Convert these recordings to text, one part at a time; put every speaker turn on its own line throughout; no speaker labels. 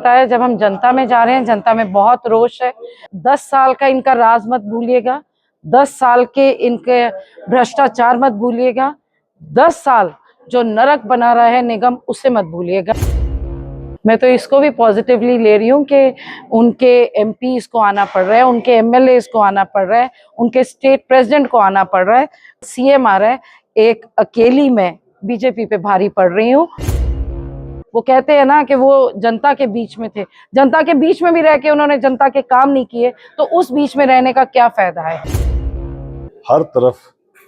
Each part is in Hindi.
बताया जब हम जनता में जा रहे हैं, जनता में बहुत रोष है। 10 साल का इनका राज मत भूलिएगा, 10 साल के इनके भ्रष्टाचार मत भूलिएगा, 10 साल जो नरक बना रहा है निगम, उसे मत भूलिएगा। मैं तो इसको भी पॉजिटिवली ले रही हूँ कि उनके एमपीज को आना पड़ रहा है, उनके एमएलएज को आना पड़ रहा है, उनके स्टेट प्रेसिडेंट को आना पड़ रहा है, सीएम आ रहा है। एक अकेली मैं बीजेपी पे भारी पड़ रही हूँ। वो कहते हैं ना कि वो जनता के बीच में थे, जनता के बीच में भी रह के उन्होंने जनता के काम नहीं किए, तो उस बीच में रहने का क्या फायदा है।
हर तरफ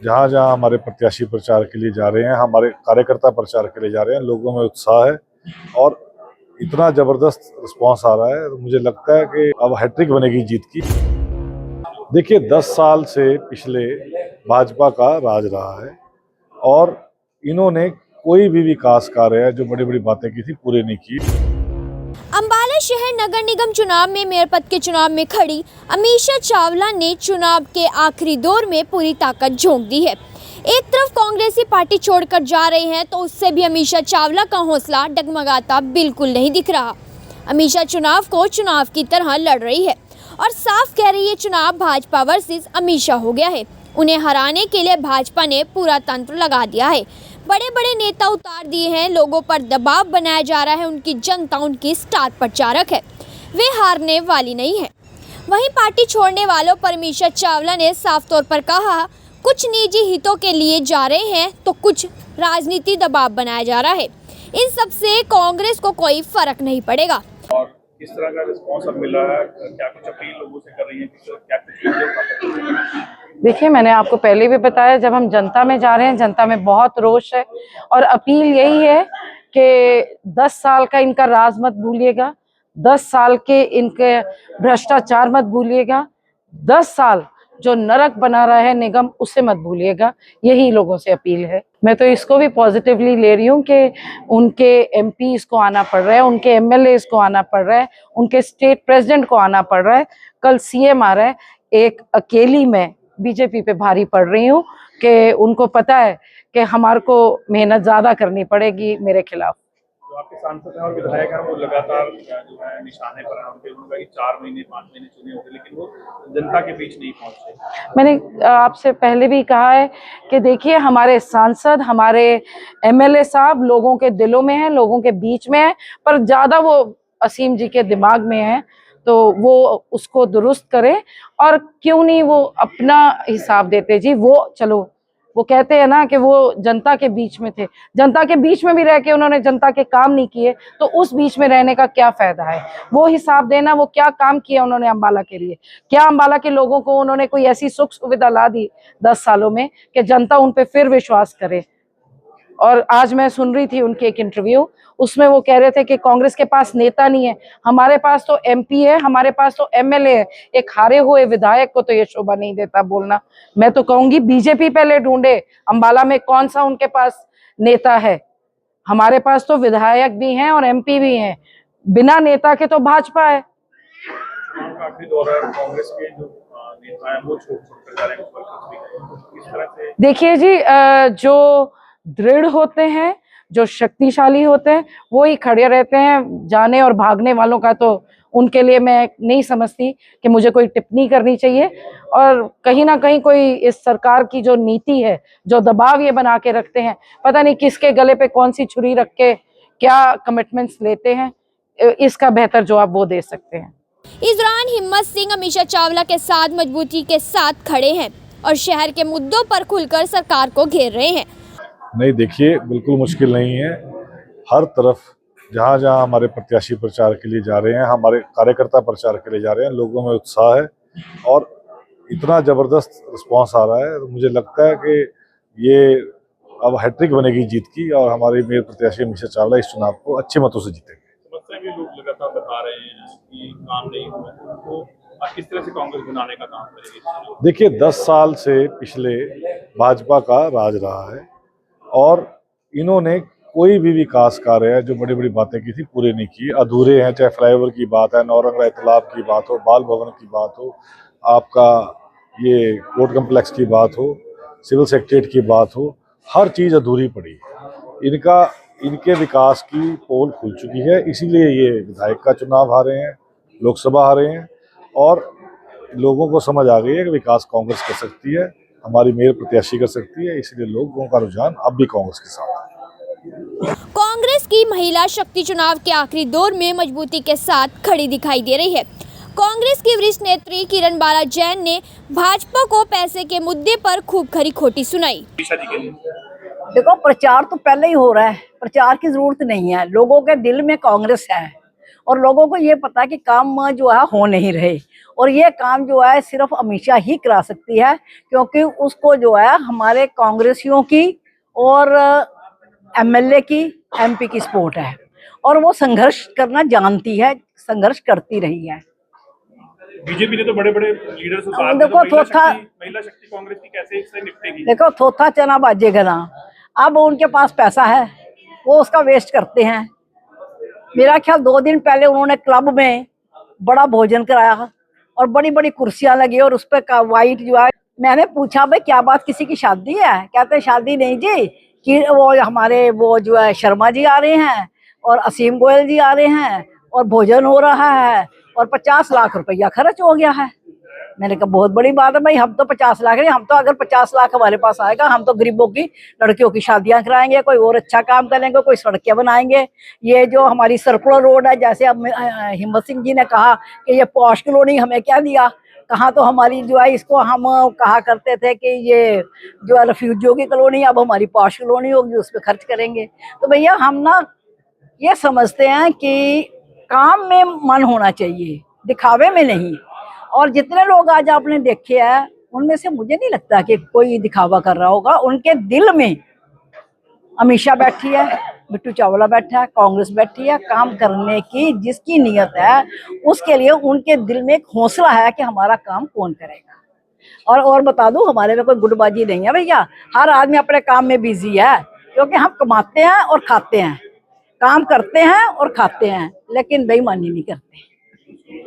जहाँ जहाँ हमारे प्रत्याशी प्रचार के लिए जा रहे हैं, हमारे कार्यकर्ता प्रचार के लिए जा रहे हैं, लोगों में उत्साह है और इतना जबरदस्त रिस्पांस आ रहा है, मुझे लगता है कि अब हैट्रिक बनेगी जीत की। देखिए 10 साल से पिछले भाजपा का राज रहा है और इन्होंने कोई भी विकास कार्य जो बड़ी बड़ी बातें की थी पूरे नहीं की।
अंबाला शहर नगर निगम चुनाव में मेयर पद के चुनाव में खड़ी अमीषा चावला ने चुनाव के आखिरी दौर में पूरी ताकत झोंक दी है। एक तरफ कांग्रेसी पार्टी छोड़कर जा रहे हैं तो उससे भी अमीषा चावला का हौसला डगमगाता बिल्कुल नहीं दिख रहा। अमीषा चुनाव को चुनाव की तरह लड़ रही है और साफ कह रही है चुनाव भाजपा वर्सेस अमीषा हो गया है। उन्हें हराने के लिए भाजपा ने पूरा तंत्र लगा दिया है, बड़े बड़े नेता उतार दिए हैं, लोगों पर दबाव बनाया जा रहा है। उनकी जनता उनकी स्टार प्रचारक है, वे हारने वाली नहीं है। वहीं पार्टी छोड़ने वालों पर अमीषा चावला ने साफ तौर पर कहा, कुछ निजी हितों के लिए जा रहे हैं तो कुछ राजनीति दबाव बनाया जा रहा है। इन सब से कांग्रेस को कोई फर्क नहीं पड़ेगा।
और किस तरह का रिस्पॉन्स अब मिला है, क्या कुछ अपील लोगों से कर रही है, क्या कुछ?
देखिए, मैंने आपको पहले भी बताया जब हम जनता में जा रहे हैं, जनता में बहुत रोष है और अपील यही है कि 10 साल का इनका राज मत भूलिएगा, 10 साल के इनके भ्रष्टाचार मत भूलिएगा, 10 साल जो नरक बना रहा है निगम, उसे मत भूलिएगा। यही लोगों से अपील है। मैं तो इसको भी पॉजिटिवली ले रही हूँ कि उनके एमपीज को आना पड़ रहा है, उनके एमएलएज को आना पड़ रहा है, उनके स्टेट प्रेसिडेंट को आना पड़ रहा है, कल सीएम आ रहा है। एक अकेली मैं बीजेपी पे भारी पड़ रही हूँ कि उनको पता है कि हमारे को मेहनत ज्यादा करनी पड़ेगी मेरे खिलाफ।
जो आपके सांसद हैं और विधायक हैं वो लगातार जो है निशाने पर हैं, उनका 4 महीने 5 महीने चुने होंगे, लेकिन वो जनता के बीच नहीं पहुंचे।
मैंने आपसे पहले भी कहा है कि देखिए, हमारे सांसद, हमारे एमएलए साहब लोगों के दिलों में है, लोगों के बीच में है, पर ज्यादा वो असीम जी के दिमाग में है, तो वो उसको दुरुस्त करें। और क्यों नहीं वो अपना हिसाब देते जी। वो चलो, वो कहते हैं ना कि वो जनता के बीच में थे, जनता के बीच में भी रह के उन्होंने जनता के काम नहीं किए, तो उस बीच में रहने का क्या फायदा है। वो हिसाब देना, वो क्या काम किया उन्होंने अम्बाला के लिए, क्या अम्बाला के लोगों को उन्होंने कोई ऐसी सुख सुविधा ला दी 10 सालों में कि जनता उन पे फिर विश्वास करे। और आज मैं सुन रही थी उनके एक इंटरव्यू, उसमें वो कह रहे थे कि कांग्रेस के पास नेता नहीं है, हमारे पास तो एमपी है, हमारे पास तो एमएलए है। एक हारे हुए विधायक को तो ये शोभा नहीं देता बोलना। मैं तो कहूंगी बीजेपी पहले ढूंढे अम्बाला में कौन सा उनके पास नेता है। हमारे पास तो विधायक भी हैं और एमपी भी हैं, बिना नेता के तो भाजपा है।
आखिरी दौर है, कांग्रेस के जो नेता हैं वो छोड़ जा रहे हैं, इस तरह से
देखिए जी, जो दृढ़ होते हैं, जो शक्तिशाली होते हैं, वो ही खड़े रहते हैं। जाने और भागने वालों का तो उनके लिए मैं नहीं समझती कि मुझे कोई टिप्पणी करनी चाहिए। और कहीं ना कहीं कोई इस सरकार की जो नीति है, जो दबाव ये बना के रखते हैं, पता नहीं किसके गले पे कौन सी छुरी रख के क्या कमिटमेंट्स लेते हैं, इसका बेहतर जवाब वो दे सकते हैं।
इस दौरान हिम्मत सिंह अमीषा चावला के साथ मजबूती के साथ खड़े हैं और शहर के मुद्दों पर खुलकर सरकार को घेर रहे हैं।
नहीं, देखिए बिल्कुल मुश्किल नहीं है। हर तरफ जहाँ जहाँ हमारे प्रत्याशी प्रचार के लिए जा रहे हैं, हमारे कार्यकर्ता प्रचार के लिए जा रहे हैं, लोगों में उत्साह है और इतना जबरदस्त रिस्पांस आ रहा है, मुझे लगता है कि ये अब हैट्रिक बनेगी जीत की और हमारे मेयर प्रत्याशी अमीषा चावला इस चुनाव को अच्छे मतों से जीतेंगे।
समस्या भी लोग लगातार बता रहे हैं कि काम नहीं हुआ, तो किस तरह से कांग्रेस बनाने का काम करेगी?
देखिए 10 साल से पिछले भाजपा का राज रहा है और इन्होंने कोई भी विकास कार्य जो बड़ी बड़ी बातें की थी पूरे नहीं की, अधूरे हैं। चाहे फ्लाईओवर की बात है, नौरंगला तालाब की बात हो, बाल भवन की बात हो, आपका ये कोर्ट कम्प्लेक्स की बात हो, सिविल सेक्रेटरीट की बात हो, हर चीज़ अधूरी पड़ी। इनका इनके विकास की पोल खुल चुकी है, इसीलिए ये विधायक का चुनाव हारे हैं, लोकसभा हारे हैं और लोगों को समझ आ गई है कि विकास कांग्रेस कर सकती है, हमारी मेयर प्रत्याशी कर सकती है, इसलिए लोगों का रुझान अब भी कांग्रेस के साथ है।
कांग्रेस की महिला शक्ति चुनाव के आखिरी दौर में मजबूती के साथ खड़ी दिखाई दे रही है। कांग्रेस की वरिष्ठ नेत्री किरण बाला जैन ने भाजपा को पैसे के मुद्दे पर खूब खरी खोटी सुनाई।
अमीषा जी के लिए
देखो, प्रचार तो पहले ही हो रहा है, प्रचार की जरूरत नहीं है। लोगों के दिल में कांग्रेस है और लोगों को ये पता है कि काम जो है हो नहीं रहे, और ये काम जो है सिर्फ अमीषा ही करा सकती है, क्योंकि उसको जो है हमारे कांग्रेसियों की और एमएलए की, एमपी की सपोर्ट है और वो संघर्ष करना जानती है, संघर्ष करती रही है।
बीजेपी ने तो बड़े बड़े लीडर्स उतार दिए,
देखो,
तो
थोथा
महिला शक्ति कांग्रेस की कैसे इससे निपटेगी?
देखो, थोथा चना बाजेगा ना। अब उनके पास पैसा है, वो उसका वेस्ट करते हैं। मेरा ख्याल 2 दिन पहले उन्होंने क्लब में बड़ा भोजन कराया और बड़ी बड़ी कुर्सियां लगी और उस पर वाइट जो है। मैंने पूछा, भाई क्या बात, किसी की शादी है? कहते शादी नहीं जी, कि वो हमारे वो जो है शर्मा जी आ रहे हैं और असीम गोयल जी आ रहे हैं और भोजन हो रहा है और 50 लाख रुपया खर्च हो गया है। मैंने कहा बहुत बड़ी बात है भाई, हम तो 50 लाख नहीं, हम तो अगर 50 लाख हमारे पास आएगा, हम तो गरीबों की लड़कियों की शादियां कराएंगे, कोई और अच्छा काम करेंगे, कोई सड़कें बनाएंगे। ये जो हमारी सर्कुलर रोड है, जैसे अब हिम्मत सिंह जी ने कहा कि ये पॉश कॉलोनी, हमें क्या दिया? कहाँ तो हमारी जो है, इसको हम कहा करते थे कि ये जो है रेफ्यूजियों की कॉलोनी, अब हमारी पॉश कॉलोनी होगी, उस पर खर्च करेंगे। तो भैया हम ना ये समझते हैं कि काम में मन होना चाहिए, दिखावे में नहीं। और जितने लोग आज आपने देखे हैं, उनमें से मुझे नहीं लगता कि कोई दिखावा कर रहा होगा। उनके दिल में अमीषा बैठी है, बिट्टू चावला बैठा है, कांग्रेस बैठी है। काम करने की जिसकी नीयत है, उसके लिए उनके दिल में एक हौसला है कि हमारा काम कौन करेगा। और बता दूं, हमारे में कोई गुटबाजी नहीं है भैया। हर आदमी अपने काम में बिजी है, क्योंकि हम कमाते हैं और खाते हैं, काम करते हैं और खाते हैं, लेकिन बेईमानी नहीं करते।